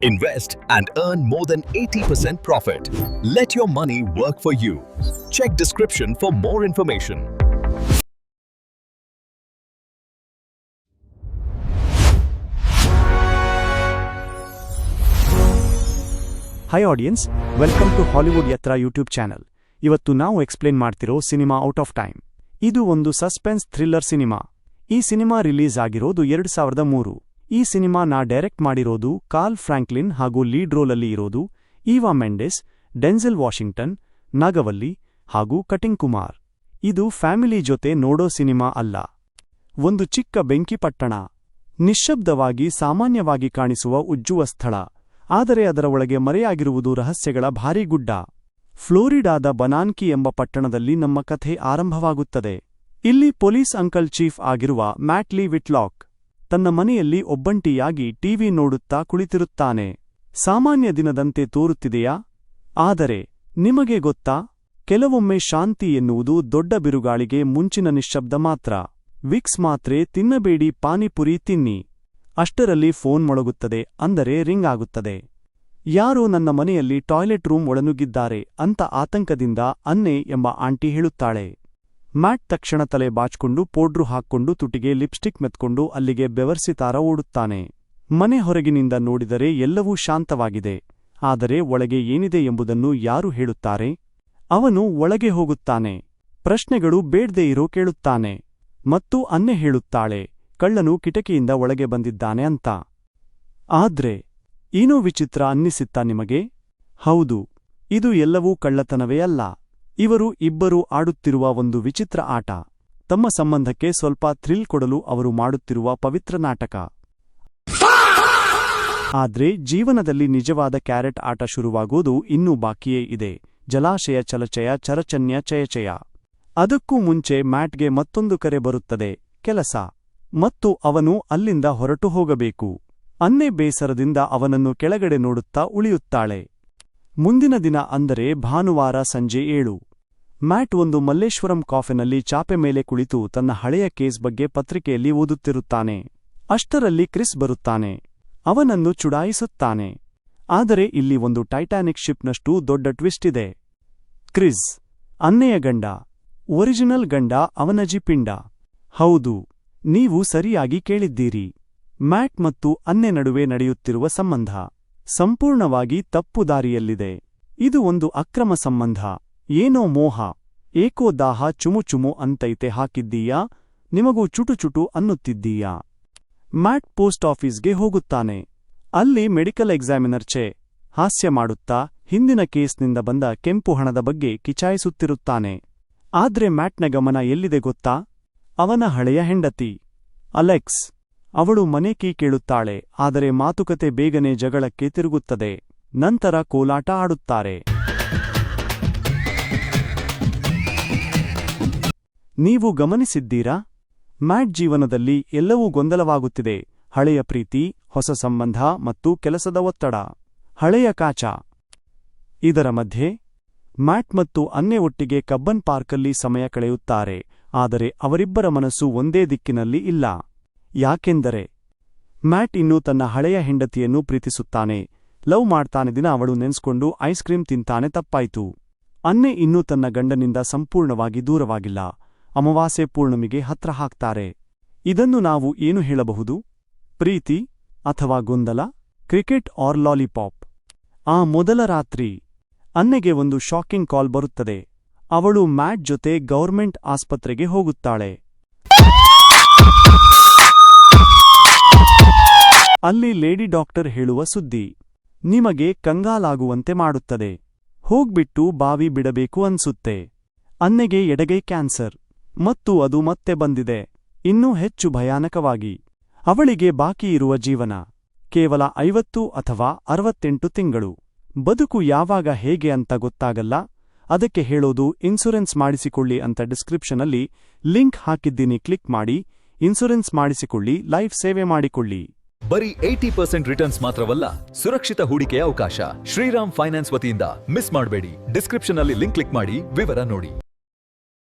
Invest and earn more than 80% profit. Let your money work for you. Check description for more information. Hi audience, welcome to Hollywood Yatra YouTube channel. ಇವತ್ತು ನಾವು explain ಮಾಡ್ತಿರೋ cinema out of time. ಇದು ಒಂದು suspense thriller cinema. ಈ cinema release ಆಗಿರೋದು 2003. ಈ ಸಿನಿಮಾನ direct ಮಾಡಿರೋದು ಕಾರ್ಲ್ ಫ್ರಾಂಕ್ಲಿನ್ ಹಾಗೂ ಲೀಡ್ ರೋಲಲ್ಲಿ ಇರೋದು ಈವಾ ಮೆಂಡೆಸ್, ಡೆನ್ಸೆಲ್ ವಾಷಿಂಗ್ಟನ್, ನಾಗವಲ್ಲಿ ಹಾಗೂ ಕಟಿಂಗ್ ಕುಮಾರ್. ಇದು ಫ್ಯಾಮಿಲಿ ಜೊತೆ ನೋಡೋ ಸಿನಿಮಾ ಅಲ್ಲ. ಒಂದು ಚಿಕ್ಕ ಬೆಂಕಿಪಟ್ಟಣ, ನಿಶ್ಶಬ್ದವಾಗಿ ಸಾಮಾನ್ಯವಾಗಿ ಕಾಣಿಸುವ ಉಜ್ಜುವ ಸ್ಥಳ, ಆದರೆ ಅದರ ಒಳಗೆ ಮರೆಯಾಗಿರುವುದು ರಹಸ್ಯಗಳ ಭಾರೀ ಗುಡ್ಡ. ಫ್ಲೋರಿಡಾದ ಬನಾನ್ಕಿ ಎಂಬ ಪಟ್ಟಣದಲ್ಲಿ ನಮ್ಮ ಕಥೆ ಆರಂಭವಾಗುತ್ತದೆ. ಇಲ್ಲಿ ಪೊಲೀಸ್ ಅಂಕಲ್ ಚೀಫ್ ಆಗಿರುವ ಮ್ಯಾಟ್ ಲೀ ವಿಟ್ಲಾಕ್ ತನ್ನ ಮನೆಯಲ್ಲಿ ಒಬ್ಬಂಟಿಯಾಗಿ ಟಿವಿ ನೋಡುತ್ತಾ ಕುಳಿತಿರುತ್ತಾನೆ. ಸಾಮಾನ್ಯ ದಿನದಂತೆ ತೋರುತ್ತಿದೆಯಾ? ಆದರೆ ನಿಮಗೆ ಗೊತ್ತಾ, ಕೆಲವೊಮ್ಮೆ ಶಾಂತಿ ಎನ್ನುವುದು ದೊಡ್ಡ ಬಿರುಗಾಳಿಗೆ ಮುಂಚಿನ ನಿಶ್ಶಬ್ದ ಮಾತ್ರ. ವಿಕ್ಸ್ ಮಾತ್ರೆ ತಿನ್ನಬೇಡಿ, ಪಾನಿಪುರಿ ತಿನ್ನಿ. ಅಷ್ಟರಲ್ಲಿ ಫೋನ್ ಮೊಳಗುತ್ತದೆ, ಅಂದರೆ ರಿಂಗ್ ಆಗುತ್ತದೆ. ಯಾರೋ ನನ್ನ ಮನೆಯಲ್ಲಿ ಟಾಯ್ಲೆಟ್ ರೂಮ್ ಒಳನುಗ್ಗಿದ್ದಾರೆ ಅಂತ ಆತಂಕದಿಂದ ಅನ್ನೆ ಎಂಬ ಆಂಟಿ ಹೇಳುತ್ತಾಳೆ. ಮ್ಯಾಟ್ ತಕ್ಷಣ ತಲೆ ಬಾಚ್ಕೊಂಡು ಪೌಡ್ರು ಹಾಕ್ಕೊಂಡು ತುಟಿಗೆ ಲಿಪ್ಸ್ಟಿಕ್ ಮೆತ್ಕೊಂಡು ಅಲ್ಲಿಗೆ ಬೆವರ್ಸಿತಾರ ಓಡುತ್ತಾನೆ. ಮನೆ ಹೊರಗಿನಿಂದ ನೋಡಿದರೆ ಎಲ್ಲವೂ ಶಾಂತವಾಗಿದೆ, ಆದರೆ ಒಳಗೆ ಏನಿದೆ ಎಂಬುದನ್ನು ಯಾರು ಹೇಳುತ್ತಾರೆ? ಅವನು ಒಳಗೆ ಹೋಗುತ್ತಾನೆ. ಪ್ರಶ್ನೆಗಳು ಬೇಡ್ದೇ ಇರೋ ಕೇಳುತ್ತಾನೆ. ಮತ್ತು ಅನ್ನೆ ಹೇಳುತ್ತಾಳೆ, ಕಳ್ಳನು ಕಿಟಕಿಯಿಂದ ಒಳಗೆ ಬಂದಿದ್ದಾನೆ ಅಂತ. ಆದ್ರೆ ಏನೋ ವಿಚಿತ್ರ ಅನ್ನಿಸಿತ್ತಾ ನಿಮಗೆ? ಹೌದು, ಇದು ಎಲ್ಲವೂ ಕಳ್ಳತನವೇ ಅಲ್ಲ. ಇವರು ಇಬ್ಬರು ಆಡುತ್ತಿರುವ ಒಂದು ವಿಚಿತ್ರ ಆಟ. ತಮ್ಮ ಸಂಬಂಧಕ್ಕೆ ಸ್ವಲ್ಪ ಥ್ರಿಲ್ ಕೊಡಲು ಅವರು ಮಾಡುತ್ತಿರುವ ಪವಿತ್ರ ನಾಟಕ. ಆದ್ರೆ ಜೀವನದಲ್ಲಿ ನಿಜವಾದ ಕ್ಯಾರೆಟ್ ಆಟ ಶುರುವಾಗೋದು ಇನ್ನೂ ಬಾಕಿಯೇ ಇದೆ. ಜಲಾಶಯ ಚಲಚಯ ಚರಚನ್ಯ ಚಯಚಯ. ಅದಕ್ಕೂ ಮುಂಚೆ ಮ್ಯಾಟ್ಗೆ ಮತ್ತೊಂದು ಕರೆ ಬರುತ್ತದೆ, ಕೆಲಸ. ಮತ್ತು ಅವನು ಅಲ್ಲಿಂದ ಹೊರಟು ಹೋಗಬೇಕು. ಅನ್ನೆ ಬೇಸರದಿಂದ ಅವನನ್ನು ಕೆಳಗಡೆ ನೋಡುತ್ತಾ ಉಳಿಯುತ್ತಾಳೆ. ಮುಂದಿನ ದಿನ ಅಂದರೆ ಭಾನುವಾರ ಸಂಜೆ 7. ಮ್ಯಾಟ್ ಒಂದು ಮಲ್ಲೇಶ್ವರಂ ಕಾಫೆನಲ್ಲಿ ಚಾಪೆ ಮೇಲೆ ಕುಳಿತು ತನ್ನ ಹಳೆಯ ಕೇಸ್ ಬಗ್ಗೆ ಪತ್ರಿಕೆಯಲ್ಲಿ ಓದುತ್ತಿರುತ್ತಾನೆ. ಅಷ್ಟರಲ್ಲಿ ಕ್ರಿಸ್ ಬರುತ್ತಾನೆ. ಅವನನ್ನು ಚುಡಾಯಿಸುತ್ತಾನೆ. ಆದರೆ ಇಲ್ಲಿ ಒಂದು ಟೈಟಾನಿಕ್ ಶಿಪ್ನಷ್ಟು ದೊಡ್ಡ ಟ್ವಿಸ್ಟ್ ಇದೆ. ಕ್ರಿಸ್ ಅನ್ನೆಯ ಗಂಡ, ಒರಿಜಿನಲ್ ಗಂಡ ಅವನಜಿ ಪಿಂಡ. ಹೌದು, ನೀವು ಸರಿಯಾಗಿ ಕೇಳಿದ್ದೀರಿ. ಮ್ಯಾಟ್ ಮತ್ತು ಅನ್ನೆ ನಡುವೆ ನಡೆಯುತ್ತಿರುವ ಸಂಬಂಧ ಸಂಪೂರ್ಣವಾಗಿ ತಪ್ಪು ದಾರಿಯಲ್ಲಿದೆ. ಇದು ಒಂದು ಅಕ್ರಮ ಸಂಬಂಧ. ಏನೋ ಮೋಹ, ಏಕೋ ದಾಹ, ಚುಮುಚುಮು ಅಂತೈತೆ ಹಾಕಿದ್ದೀಯಾ, ನಿಮಗೂ ಚುಟುಚುಟು ಅನ್ನುತ್ತಿದ್ದೀಯಾ. ಮ್ಯಾಟ್ ಪೋಸ್ಟ್ ಆಫೀಸ್ಗೆ ಹೋಗುತ್ತಾನೆ. ಅಲ್ಲಿ ಮೆಡಿಕಲ್ ಎಕ್ಸಾಮಿನರ್ ಚೆ ಹಾಸ್ಯ ಮಾಡುತ್ತಾ ಹಿಂದಿನ ಕೇಸ್ನಿಂದ ಬಂದ ಕೆಂಪು ಹಣದ ಬಗ್ಗೆ ಕಿಚಾಯಿಸುತ್ತಿರುತ್ತಾನೆ. ಆದ್ರೆ ಮ್ಯಾಟ್ನ ಗಮನ ಎಲ್ಲಿದೆ ಗೊತ್ತಾ? ಅವನ ಹಳೆಯ ಹೆಂಡತಿ ಅಲೆಕ್ಸ್. ಅವಳು ಮನೆ ಕೀ ಕೇಳುತ್ತಾಳೆ, ಆದರೆ ಮಾತುಕತೆ ಬೇಗನೆ ಜಗಳಕ್ಕೆ ತಿರುಗುತ್ತದೆ. ನಂತರ ಕೋಲಾಟ ಆಡುತ್ತಾರೆ. ನೀವು ಗಮನಿಸಿದ್ದೀರಾ? ಮ್ಯಾಟ್ ಜೀವನದಲ್ಲಿ ಎಲ್ಲವೂ ಗೊಂದಲವಾಗುತ್ತಿದೆ. ಹಳೆಯ ಪ್ರೀತಿ, ಹೊಸ ಸಂಬಂಧ ಮತ್ತು ಕೆಲಸದ ಒತ್ತಡ. ಹಳೆಯ ಕಾಚ. ಇದರ ಮಧ್ಯೆ ಮ್ಯಾಟ್ ಮತ್ತು ಅನ್ನೆ ಒಟ್ಟಿಗೆ ಕಬ್ಬನ್ ಪಾರ್ಕಲ್ಲಿ ಸಮಯ ಕಳೆಯುತ್ತಾರೆ. ಆದರೆ ಅವರಿಬ್ಬರ ಮನಸ್ಸು ಒಂದೇ ದಿಕ್ಕಿನಲ್ಲಿ ಇಲ್ಲ. ಯಾಕೆಂದರೆ ಮ್ಯಾಟ್ ಇನ್ನೂ ತನ್ನ ಹಳೆಯ ಹೆಂಡತಿಯನ್ನು ಪ್ರೀತಿಸುತ್ತಾನೆ, ಲವ್ ಮಾಡ್ತಾನೆ. ದಿನ ಅವಳು ನೆನ್ಸ್ಕೊಂಡು ಐಸ್ ಕ್ರೀಮ್ ತಿಂತಾನೆ, ತಪ್ಪಾಯ್ತು. ಅನ್ನೆ ಇನ್ನೂ ತನ್ನ ಗಂಡನಿಂದ ಸಂಪೂರ್ಣವಾಗಿ ದೂರವಾಗಿಲ್ಲ. ಅಮಾವಾಸ್ಯೆ ಪೂರ್ಣಿಮೆಗೆ ಹತ್ರ ಹಾಕ್ತಾರೆ. ಇದನ್ನು ನಾವು ಏನು ಹೇಳಬಹುದು? ಪ್ರೀತಿ ಅಥವಾ ಗೊಂದಲ? Cricket or lollipop? ಆ ಮೊದಲ ರಾತ್ರಿ ಅನ್ನೆಗೆ ಒಂದು ಶಾಕಿಂಗ್ ಕಾಲ್ ಬರುತ್ತದೆ. ಅವಳು ಮ್ಯಾಟ್ ಜೊತೆ ಗೌರ್ಮೆಂಟ್ ಆಸ್ಪತ್ರೆಗೆ ಹೋಗುತ್ತಾಳೆ. ಅಲ್ಲಿ ಲೇಡಿ ಡಾಕ್ಟರ್ ಹೇಳುವ ಸುದ್ದಿ ನಿಮಗೆ ಕಂಗಾಲಾಗುವಂತೆ ಮಾಡುತ್ತದೆ. ಹೋಗ್ಬಿಟ್ಟು ಬಾವಿ ಬಿಡಬೇಕು ಅನ್ಸುತ್ತೆ. ಅನ್ನೆಗೆ ಎಡಗೈ ಕ್ಯಾನ್ಸರ್, ಮತ್ತು ಅದು ಮತ್ತೆ ಬಂದಿದೆ, ಇನ್ನೂ ಹೆಚ್ಚು ಭಯಾನಕವಾಗಿ. ಅವಳಿಗೆ ಬಾಕಿಯಿರುವ ಜೀವನ ಕೇವಲ 50 ಅಥವಾ 68 ತಿಂಗಳು. ಬದುಕು ಯಾವಾಗ ಹೇಗೆ ಅಂತ ಗೊತ್ತಾಗಲ್ಲ. ಅದಕ್ಕೆ ಹೇಳೋದು ಇನ್ಶೂರೆನ್ಸ್ ಮಾಡಿಸಿಕೊಳ್ಳಿ ಅಂತ. ಡಿಸ್ಕ್ರಿಪ್ಷನಲ್ಲಿ ಲಿಂಕ್ ಹಾಕಿದ್ದೀನಿ, ಕ್ಲಿಕ್ ಮಾಡಿ ಇನ್ಶೂರೆನ್ಸ್ ಮಾಡಿಸಿಕೊಳ್ಳಿ, ಲೈಫ್ ಸೇವೆ ಮಾಡಿಕೊಳ್ಳಿ. ಬರೀ 80% ರಿಟರ್ನ್ಸ್ ಮಾತ್ರವಲ್ಲ, ಸುರಕ್ಷಿತ ಹೂಡಿಕೆಯ ಅವಕಾಶ. ಶ್ರೀರಾಮ್ ಫೈನಾನ್ಸ್ ವತಿಯಿಂದ ಮಿಸ್ ಮಾಡಬೇಡಿ. ಡಿಸ್ಕ್ರಿಪ್ಷನ್ ಅಲ್ಲಿ ಲಿಂಕ್ ಕ್ಲಿಕ್ ಮಾಡಿ, ವಿವರ ನೋಡಿ.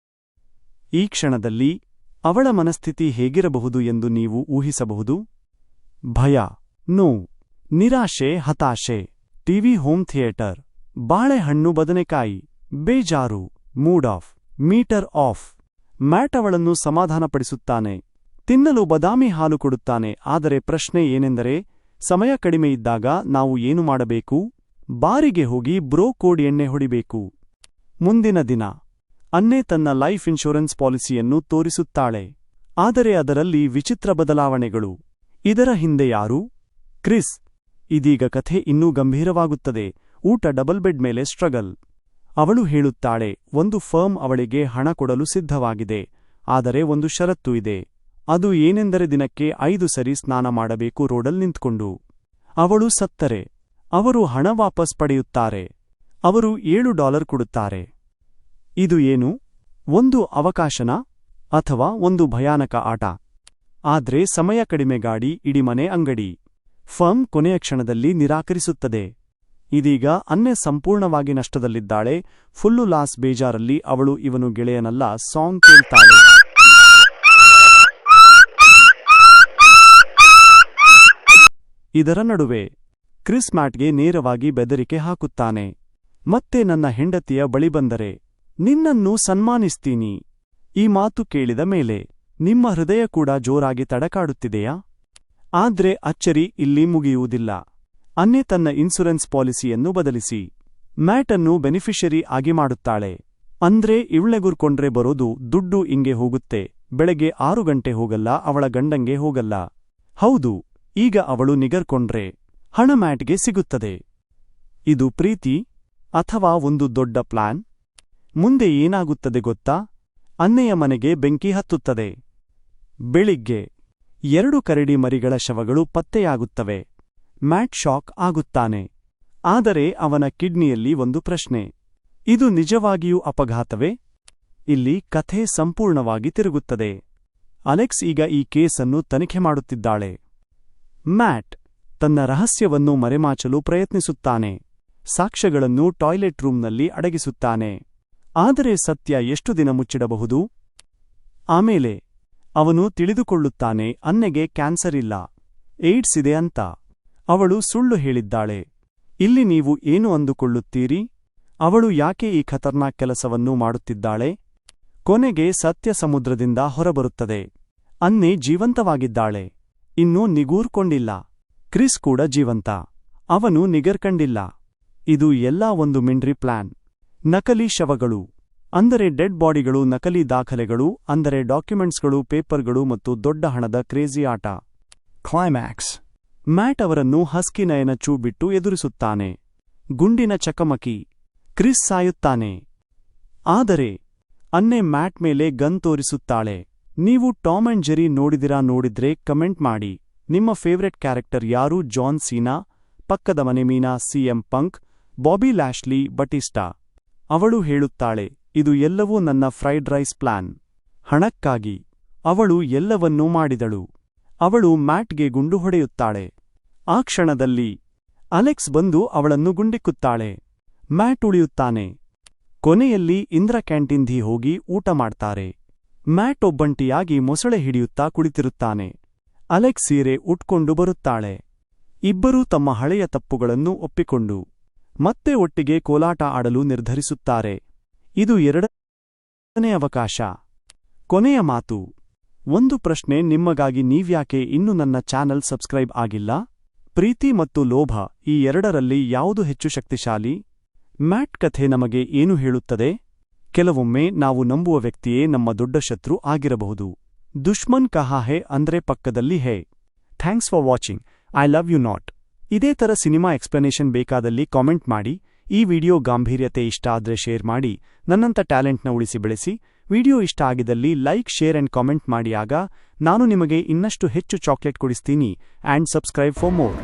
ಈ ಕ್ಷಣದಲ್ಲಿ ಅವಳ ಮನಸ್ಥಿತಿ ಹೇಗಿರಬಹುದು ಎಂದು ನೀವು ಊಹಿಸಬಹುದು. ಭಯ, ನೋವು, ನಿರಾಶೆ ಹತಾಶೆ ಟಿವಿ ಹೋಮ್ ಥಿಯೇಟರ್ ಬಾಳೆಹಣ್ಣು ಬದನೆಕಾಯಿ ಬೇಜಾರು mood off meter off mat ಅವಳನ್ನು ಸಮಾಧಾನಪಡಿಸುತ್ತಾನೆ. ತಿನ್ನಲು ಬದಾಮಿ ಹಾಲು ಕೊಡುತ್ತಾನೆ. ಆದರೆ ಪ್ರಶ್ನೆ ಏನೆಂದರೆ, ಸಮಯ ಕಡಿಮೆ ಇದ್ದಾಗ ನಾವು ಏನು ಮಾಡಬೇಕು? ಬಾರಿಗೆ ಹೋಗಿ ಬ್ರೋ ಕೋಡ್ ಎಣ್ಣೆ ಹೊಡಿಬೇಕು. ಮುಂದಿನ ದಿನ ಅನ್ನೆ ತನ್ನ ಲೈಫ್ ಇನ್ಶೂರೆನ್ಸ್ ಪಾಲಿಸಿಯನ್ನು ತೋರಿಸುತ್ತಾಳೆ. ಆದರೆ ಅದರಲ್ಲಿ ವಿಚಿತ್ರ ಬದಲಾವಣೆಗಳು. ಇದರ ಹಿಂದೆ ಯಾರು? ಕ್ರಿಸ್. ಇದೀಗ ಕಥೆ ಇನ್ನೂ ಗಂಭೀರವಾಗುತ್ತದೆ. ಊಟ ಡಬಲ್ ಬೆಡ್ ಮೇಲೆ ಸ್ಟ್ರಗಲ್. ಅವಳು ಹೇಳುತ್ತಾಳೆ, ಒಂದು ಫರ್ಮ್ ಅವಳಿಗೆ ಹಣ ಕೊಡಲು ಸಿದ್ಧವಾಗಿದೆ. ಆದರೆ ಒಂದು ಷರತ್ತು ಇದೆ. ಅದು ಏನೆಂದರೆ ದಿನಕ್ಕೆ 5 ಸರಿ ಸ್ನಾನ ಮಾಡಬೇಕು ರೋಡಲ್ ನಿಂತ್ಕೊಂಡು. ಅವಳು ಸತ್ತರೆ ಅವರು ಹಣ ವಾಪಸ್ ಪಡೆಯುತ್ತಾರೆ. ಅವರು $7 ಕೊಡುತ್ತಾರೆ. ಇದು ಏನು? ಒಂದು ಅವಕಾಶನಾ? ಅಥವಾ ಒಂದು ಭಯಾನಕ ಆಟ? ಆದ್ರೆ ಸಮಯ ಕಡಿಮೆ, ಗಾಡಿ ಇಡೀ ಮನೆ ಅಂಗಡಿ. ಫರ್ಮ್ ಕೊನೆಯ ಕ್ಷಣದಲ್ಲಿ ನಿರಾಕರಿಸುತ್ತದೆ. ಇದೀಗ ಅನ್ನೆ ಸಂಪೂರ್ಣವಾಗಿ ನಷ್ಟದಲ್ಲಿದ್ದಾಳೆ. Full loss. ಬೇಜಾರಲ್ಲಿ ಅವಳು ಇವನು ಗೆಳೆಯನಲ್ಲ ಸಾಂಗ್ ಕೇಳ್ತಾಳೆ. ಇದರ ನಡುವೆ ಕ್ರಿಸ್ ಮ್ಯಾಟ್ಗೆ ನೇರವಾಗಿ ಬೆದರಿಕೆ ಹಾಕುತ್ತಾನೆ. ಮತ್ತೆ ನನ್ನ ಹೆಂಡತಿಯ ಬಳಿ ಬಂದರೆ ನಿನ್ನನ್ನು ಸನ್ಮಾನಿಸ್ತೀನಿ. ಈ ಮಾತು ಕೇಳಿದ ಮೇಲೆ ನಿಮ್ಮ ಹೃದಯ ಕೂಡ ಜೋರಾಗಿ ತಡಕಾಡುತ್ತಿದೆಯಾ? ಆದ್ರೆ ಅಚ್ಚರಿ ಇಲ್ಲಿ ಮುಗಿಯುವುದಿಲ್ಲ. ಅನ್ನೆ ತನ್ನ ಇನ್ಸುರೆನ್ಸ್ ಪಾಲಿಸಿಯನ್ನು ಬದಲಿಸಿ ಮ್ಯಾಟನ್ನು ಬೆನಿಫಿಷರಿ ಆಗಿ ಮಾಡುತ್ತಾಳೆ. ಅಂದ್ರೆ ಇವಳೆಗುರ್ಕೊಂಡ್ರೆ ಬರೋದು ದುಡ್ಡು ಇಂಗೆ ಹೋಗುತ್ತೆ. ಬೆಳಗ್ಗೆ 6 ಗಂಟೆ ಹೋಗಲ್ಲ, ಅವಳ ಗಂಡಂಗೆ ಹೋಗಲ್ಲ. ಹೌದು, ಈಗ ಅವಳು ನಿಗರ್ಕೊಂಡ್ರೆ ಹಣ ಮ್ಯಾಟ್ಗೆ ಸಿಗುತ್ತದೆ. ಇದು ಪ್ರೀತಿ ಅಥವಾ ಒಂದು ದೊಡ್ಡ ಪ್ಲಾನ್? ಮುಂದೆ ಏನಾಗುತ್ತದೆ ಗೊತ್ತಾ? ಅನ್ನೆಯ ಮನೆಗೆ ಬೆಂಕಿ ಹತ್ತುತ್ತದೆ. ಬೆಳಿಗ್ಗೆ 2 ಕರಡಿ ಮರಿಗಳ ಶವಗಳು ಪತ್ತೆಯಾಗುತ್ತವೆ. Mat shock ಆಗುತ್ತಾನೆ. ಆದರೆ ಅವನ ಕಿಡ್ನಿಯಲ್ಲಿ ಒಂದು ಪ್ರಶ್ನೆ. ಇದು ನಿಜವಾಗಿಯೂ ಅಪಘಾತವೇ? ಇಲ್ಲಿ ಕಥೆ ಸಂಪೂರ್ಣವಾಗಿ ತಿರುಗುತ್ತದೆ. ಅಲೆಕ್ಸ್ ಈಗ ಈ ಕೇಸನ್ನು ತನಿಖೆ ಮಾಡುತ್ತಿದ್ದಾಳೆ. ಮ್ಯಾಟ್ ತನ್ನ ರಹಸ್ಯವನ್ನು ಮರೆಮಾಚಲು ಪ್ರಯತ್ನಿಸುತ್ತಾನೆ. ಸಾಕ್ಷ್ಯಗಳನ್ನು ಟಾಯ್ಲೆಟ್ ರೂಮ್ನಲ್ಲಿ ಅಡಗಿಸುತ್ತಾನೆ. ಆದರೆ ಸತ್ಯ ಎಷ್ಟು ದಿನ ಮುಚ್ಚಿಡಬಹುದು? ಆಮೇಲೆ ಅವನು ತಿಳಿದುಕೊಳ್ಳುತ್ತಾನೆ, ಅನ್ನೆಗೆ ಕ್ಯಾನ್ಸರ್ ಇಲ್ಲ, ಏಡ್ಸ್ ಇದೆ ಅಂತ. ಅವಳು ಸುಳ್ಳು ಹೇಳಿದ್ದಾಳೆ. ಇಲ್ಲಿ ನೀವು ಏನು ಅಂದುಕೊಳ್ಳುತ್ತೀರಿ? ಅವಳು ಯಾಕೆ ಈ ಖತರ್ನಾಕ್ ಕೆಲಸವನ್ನು ಮಾಡುತ್ತಿದ್ದಾಳೆ? ಕೊನೆಗೆ ಸತ್ಯ ಸಮುದ್ರದಿಂದ ಹೊರಬರುತ್ತದೆ. ಅನ್ನೆ ಜೀವಂತವಾಗಿದ್ದಾಳೆ. ಇನ್ನೂ ನಿಗೂರ್ಕೊಂಡಿಲ್ಲ. ಕ್ರಿಸ್ ಕೂಡ ಜೀವಂತ. ಅವನು ನಿಗರ್ಕಂಡಿಲ್ಲ. ಇದು ಎಲ್ಲಾ ಒಂದು ಮಿಂಡ್ರಿ ಪ್ಲಾನ್. ನಕಲಿ ಶವಗಳು ಅಂದರೆ ಡೆಡ್ ಬಾಡಿಗಳು, ನಕಲಿ ದಾಖಲೆಗಳು ಅಂದರೆ ಡಾಕ್ಯುಮೆಂಟ್ಸ್ಗಳು, ಪೇಪರ್ಗಳು ಮತ್ತು ದೊಡ್ಡ ಹಣದ ಕ್ರೇಜಿ ಆಟ. ಕ್ಲೈಮ್ಯಾಕ್ಸ್. ಮ್ಯಾಟ್ ಅವರನ್ನು ಹಸ್ಕಿ ನಯನ ಚೂ ಬಿಟ್ಟು ಎದುರಿಸುತ್ತಾನೆ. ಗುಂಡಿನ ಚಕಮಕಿ. ಕ್ರಿಸ್ ಸಾಯುತ್ತಾನೆ. ಆದರೆ ಅನ್ನೆ ಮ್ಯಾಟ್ ಮೇಲೆ ಗನ್ ತೋರಿಸುತ್ತಾಳೆ. ನೀವು ಟಾಮ್ ಅಂಡ್ ಜೆರಿ ನೋಡಿದ್ರೆ ಕಮೆಂಟ್ ಮಾಡಿ. ನಿಮ್ಮ ಫೇವ್ರೆಟ್ ಕ್ಯಾರೆಕ್ಟರ್ ಯಾರು? ಜಾನ್ ಸೀನಾ, ಪಕ್ಕದ ಮನೆ ಮೀನಾ, ಸಿಎಂ ಪಂಕ್, ಬಾಬಿ ಲ್ಯಾಶ್ಲಿ, ಬಟಿಸ್ಟಾ? ಅವಳು ಹೇಳುತ್ತಾಳೆ, ಇದು ಎಲ್ಲವೂ ನನ್ನ ಫ್ರೈಡ್ ರೈಸ್ ಪ್ಲಾನ್. ಹಣಕ್ಕಾಗಿ ಅವಳು ಎಲ್ಲವನ್ನೂ ಮಾಡಿದಳು. ಅವಳು ಮ್ಯಾಟ್ಗೆ ಗುಂಡು ಹೊಡೆಯುತ್ತಾಳೆ. ಆ ಕ್ಷಣದಲ್ಲಿ ಅಲೆಕ್ಸ್ ಬಂದು ಅವಳನ್ನು ಗುಂಡಿಕ್ಕುತ್ತಾಳೆ. ಮ್ಯಾಟ್ ಉಳಿಯುತ್ತಾನೆ. ಕೊನೆಯಲ್ಲಿ ಇಂದ್ರ ಕ್ಯಾಂಟೀನ್ಗೆ ಹೋಗಿ ಊಟ ಮಾಡ್ತಾರೆ. ಮ್ಯಾಟ್ ಒಬ್ಬಂಟಿಯಾಗಿ ಮೊಸಳೆ ಹಿಡಿಯುತ್ತಾ ಕುಳಿತಿರುತ್ತಾನೆ. ಅಲೆಕ್ಸ್ ಸೀರೆ ಉಟ್ಕೊಂಡು ಬರುತ್ತಾಳೆ. ಇಬ್ಬರೂ ತಮ್ಮ ಹಳೆಯ ತಪ್ಪುಗಳನ್ನು ಒಪ್ಪಿಕೊಂಡು ಮತ್ತೆ ಒಟ್ಟಿಗೆ ಕೋಲಾಟ ಆಡಲು ನಿರ್ಧರಿಸುತ್ತಾರೆ. ಇದು 2ನೇ ಅವಕಾಶ. ಕೊನೆಯ ಮಾತು. ಒಂದು ಪ್ರಶ್ನೆ ನಿಮ್ಮಗಾಗಿ, ನೀವ್ಯಾಕೆ ಇನ್ನೂ ನನ್ನ ಚಾನಲ್ ಸಬ್ಸ್ಕ್ರೈಬ್ ಆಗಿಲ್ಲ? ಪ್ರೀತಿ ಮತ್ತು ಲೋಭ, ಈ ಎರಡರಲ್ಲಿ ಯಾವುದು ಹೆಚ್ಚು ಶಕ್ತಿಶಾಲಿ? ಮ್ಯಾಟ್ ಕಥೆ ನಮಗೆ ಏನು ಹೇಳುತ್ತದೆ? ಕೆಲವೊಮ್ಮೆ ನಾವು ನಂಬುವ ವ್ಯಕ್ತಿಯೇ ನಮ್ಮ ದೊಡ್ಡ ಶತ್ರು ಆಗಿರಬಹುದು. ದುಶ್ಮನ್ ಕಹಾ ಹೇ ಅಂದ್ರೆ ಪಕ್ಕದಲ್ಲಿ ಹೇ. Thanks for watching. I love you not. ಇದೇ ತರ ಸಿನಿಮಾ ಎಕ್ಸ್ಪ್ಲನೇಷನ್ ಬೇಕಾದಲ್ಲಿ ಕಾಮೆಂಟ್ ಮಾಡಿ. ಈ ವಿಡಿಯೋ ಗಾಂಭೀರ್ಯತೆ ಇಷ್ಟ ಆದ್ರೆ ಶೇರ್ ಮಾಡಿ. ನನ್ನಂತ ಟ್ಯಾಲೆಂಟ್ನ ಉಳಿಸಿ ಬೆಳೆಸಿ. ವಿಡಿಯೋ ಇಷ್ಟ ಆಗಿದ್ದಲ್ಲಿ ಲೈಕ್, ಶೇರ್ ಅಂಡ್ ಕಾಮೆಂಟ್ ಮಾಡಿ. ಆಗ ನಾನು ನಿಮಗೆ ಇನ್ನಷ್ಟು ಹೆಚ್ಚು ಚಾಕ್ಲೇಟ್ ಕೊಡಿಸ್ತೀನಿ. And subscribe for more.